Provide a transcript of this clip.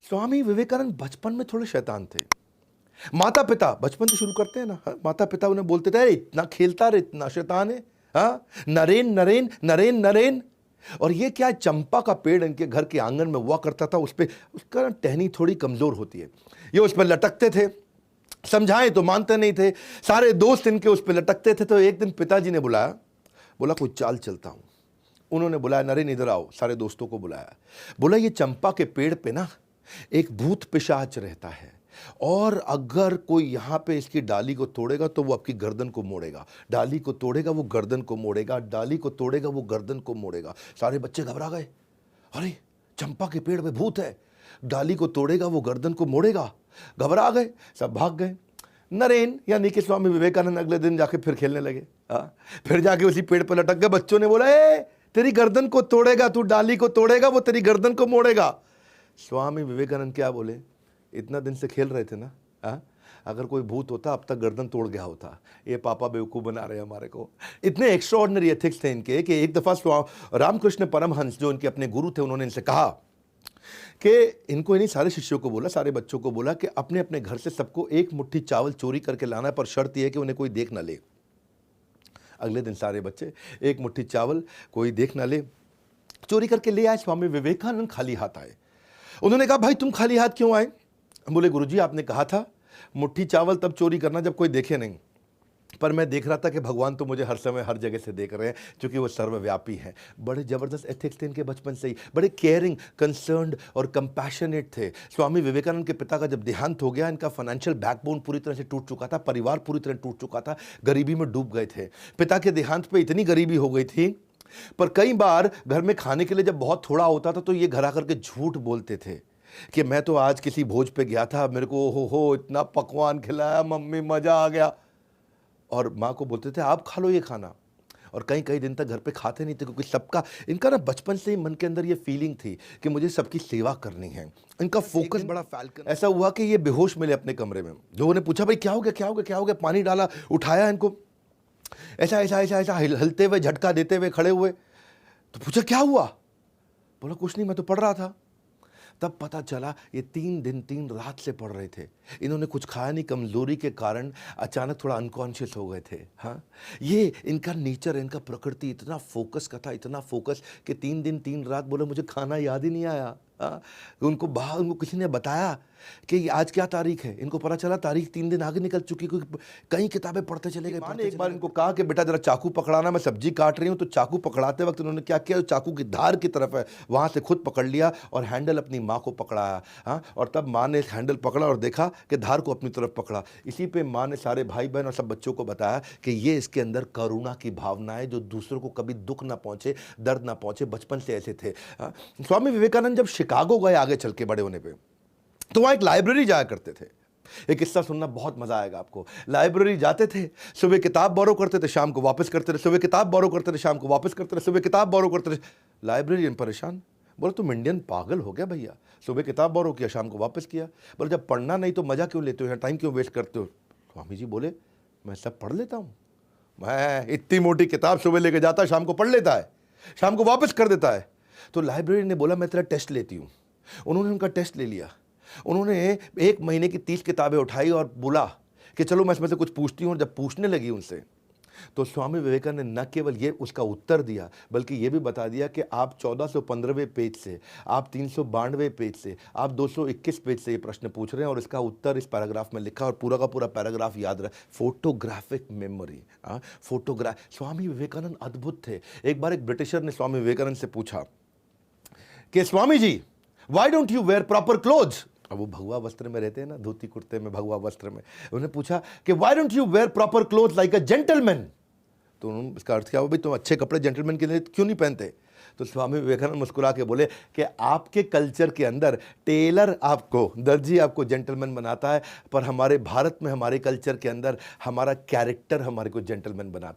स्वामी विवेकानंद बचपन में थोड़े शैतान थे। माता पिता बचपन से शुरू करते हैं ना, हाँ? माता पिता उन्हें बोलते थे, इतना खेलता रहे, इतना शैतान है, हाँ? नरेन नरेन नरेन नरेन। और ये क्या है, चंपा का पेड़ इनके घर के आंगन में हुआ करता था, उस पे उसका टहनी थोड़ी कमजोर होती है, ये उस पर लटकते थे, समझाएं तो मानते नहीं थे, सारे दोस्त इनके उस पर लटकते थे। तो एक दिन पिताजी ने बुलाया, बोला कोई चाल चलता हूं। उन्होंने बुलाया, नरेन इधर आओ, सारे दोस्तों को बुलाया, बोला ये चंपा के पेड़ पे ना एक भूत पिशाच रहता है, और अगर कोई यहां पे इसकी डाली को तोड़ेगा तो वो आपकी गर्दन को मोड़ेगा, डाली को तोड़ेगा वो गर्दन को मोड़ेगा, डाली को तोड़ेगा वो गर्दन को मोड़ेगा। सारे बच्चे घबरा गए, अरे चंपा के पेड़ पे भूत है, डाली को तोड़ेगा वो गर्दन को मोड़ेगा, घबरा गए, सब भाग गए। नरेन यानी कि स्वामी विवेकानंद अगले दिन जाके फिर खेलने लगे, फिर जाके उसी पेड़ पर लटक गए। बच्चों ने बोला, तेरी गर्दन को तोड़ेगा, तू डाली को तोड़ेगा वो तेरी गर्दन को मोड़ेगा। स्वामी विवेकानंद क्या बोले, इतना दिन से खेल रहे थे ना, अगर कोई भूत होता अब तक गर्दन तोड़ गया होता, ये पापा बेवकूफ़ बना रहे हैं हमारे को। इतने एक्स्ट्राऑर्डिनरी एथिक्स थे इनके कि एक दफ़ा रामकृष्ण परमहंस जो इनके अपने गुरु थे, उन्होंने इनसे कहा कि इनको, इन्हीं सारे शिष्यों को बोला, सारे बच्चों को बोला कि अपने अपने घर से सबको एक मुट्ठी चावल चोरी करके लाना है, पर शर्त यह है कि उन्हें कोई देख ना ले। अगले दिन सारे बच्चे एक मुट्ठी चावल, कोई देख ना ले, चोरी करके ले आए। स्वामी विवेकानंद खाली हाथ आए। उन्होंने कहा, भाई तुम खाली हाथ क्यों आए? बोले, गुरुजी आपने कहा था मुट्ठी चावल तब चोरी करना जब कोई देखे नहीं, पर मैं देख रहा था कि भगवान तो मुझे हर समय हर जगह से देख रहे हैं, क्योंकि वो सर्वव्यापी हैं। बड़े ज़बरदस्त एथिक्स थे इनके बचपन से ही, बड़े केयरिंग, कंसर्न्ड और कंपैशनेट थे। स्वामी विवेकानंद के पिता का जब देहांत हो गया, इनका फाइनेंशियल बैकबोन पूरी तरह से टूट चुका था, परिवार पूरी तरह टूट चुका था, गरीबी में डूब गए थे। पिता के देहांत पर इतनी गरीबी हो गई थी, पर कई बार घर में खाने के लिए जब बहुत थोड़ा होता था तो ये घर आकर के झूठ बोलते थे कि मैं तो आज किसी भोज पे गया था, मेरे को हो इतना पकवान खिलाया मम्मी, मजा आ गया। और माँ को बोलते थे आप खा लो ये खाना, और कई कई दिन तक घर पे खाते नहीं थे, क्योंकि सबका, इनका ना बचपन से ही मन के अंदर ये फीलिंग थी कि मुझे सबकी सेवा करनी है। इनका फोकस बड़ा फैल्कन। ऐसा हुआ कि ये बेहोश मिले अपने कमरे में। लोगों ने पूछा, भाई क्या हो गया, क्या हो गया, क्या हो गया? पानी डाला, उठाया इनको, ऐसा ऐसा ऐसा ऐसा हिलते हुए, झटका देते हुए खड़े हुए। तो पूछा क्या हुआ? बोला कुछ नहीं, मैं तो पढ़ रहा था। तब पता चला ये 3 दिन 3 रात से पढ़ रहे थे। इन्होंने कुछ खाया नहीं, कमजोरी के कारण अचानक थोड़ा अनकॉन्शियस हो गए थे। हाँ, ये इनका नेचर, इनका प्रकृति इतना फोकस का था, इतना फोकस कि 3 दिन 3 रात बोले मुझे खाना याद ही नहीं आया। उनको बाहर, उनको किसी ने बताया कि आज क्या तारीख है, इनको पता चला तारीख 3 दिन आगे निकल चुकी, क्योंकि कई किताबें पढ़ते चले गए। माँ ने एक बार इनको कहा कि बेटा जरा चाकू पकड़ाना, मैं सब्जी काट रही हूँ। तो चाकू पकड़ाते वक्त उन्होंने क्या किया, चाकू की धार की तरफ है वहाँ से खुद पकड़ लिया और हैंडल अपनी माँ को पकड़ाया। हाँ, और तब माँ ने हैंडल पकड़ा और देखा कि धार को अपनी तरफ पकड़ा। इसी पे माँ ने सारे भाई बहन और सब बच्चों को बताया कि ये इसके अंदर करुणा की भावना है, जो दूसरों को कभी दुख ना पहुँचे, दर्द ना पहुँचे। बचपन से ऐसे थे। स्वामी विवेकानंद जब शिकागो गए आगे चल के बड़े होने पे, तो वहाँ एक लाइब्रेरी जाया करते थे। एक किस्सा सुनना बहुत मजा आएगा आपको। लाइब्रेरी जाते थे, सुबह किताब बोरो करते थे, शाम को वापस करते थे, सुबह किताब बोरो करते थे, शाम को वापस करते थे, सुबह किताब बोरो करते थे। लाइब्रेरियन परेशान, बोले तुम इंडियन पागल हो गया भैया, सुबह किताब बोरो किया, शाम को वापस किया। बोले जब पढ़ना नहीं तो मजा क्यों लेते हो, यहाँ टाइम क्यों वेस्ट करते हो? स्वामी जी बोले, मैं सब पढ़ लेता हूँ, मैं इतनी मोटी किताब सुबह लेके जाता है, शाम को पढ़ लेता है, शाम को वापस कर देता है। तो लाइब्रेरी ने बोला मैं तेरा टेस्ट लेती हूँ। उन्होंने उनका टेस्ट ले लिया। उन्होंने 1 महीने की 30 किताबें उठाई और बोला कि चलो मैं इसमें से कुछ पूछती हूँ। और जब पूछने लगी उनसे, तो स्वामी विवेकानंद ने न केवल ये उसका उत्तर दिया, बल्कि ये भी बता दिया कि आप 1415वें पेज से, आप 392वें पेज से, आप 221 पेज से ये प्रश्न पूछ रहे हैं, और इसका उत्तर इस पैराग्राफ में लिखा, और पूरा का पूरा पैराग्राफ याद रहा। फोटोग्राफिक मेमोरी, स्वामी विवेकानंद अद्भुत थे। एक बार एक ब्रिटिशर ने स्वामी विवेकानंद से पूछा कि Swami ji, why don't you wear proper clothes? अब वो भगवा वस्त्र में रहते हैं ना, धोती कुर्ते में, भगवा वस्त्र में। उन्होंने पूछा कि why don't you wear proper clothes like a gentleman? तो उन्होंने, इसका अर्थ क्या हुआ, भाई तुम अच्छे कपड़े जेंटलमैन के लिए क्यों नहीं पहनते? तो स्वामी विवेकानंद मुस्कुरा के बोले कि आपके कल्चर के अंदर टेलर आपको, दर्जी आपको जेंटलमैन बनाता है, पर हमारे भारत में, हमारे कल्चर के अंदर हमारा कैरेक्टर हमारे को जेंटलमैन बनाता है।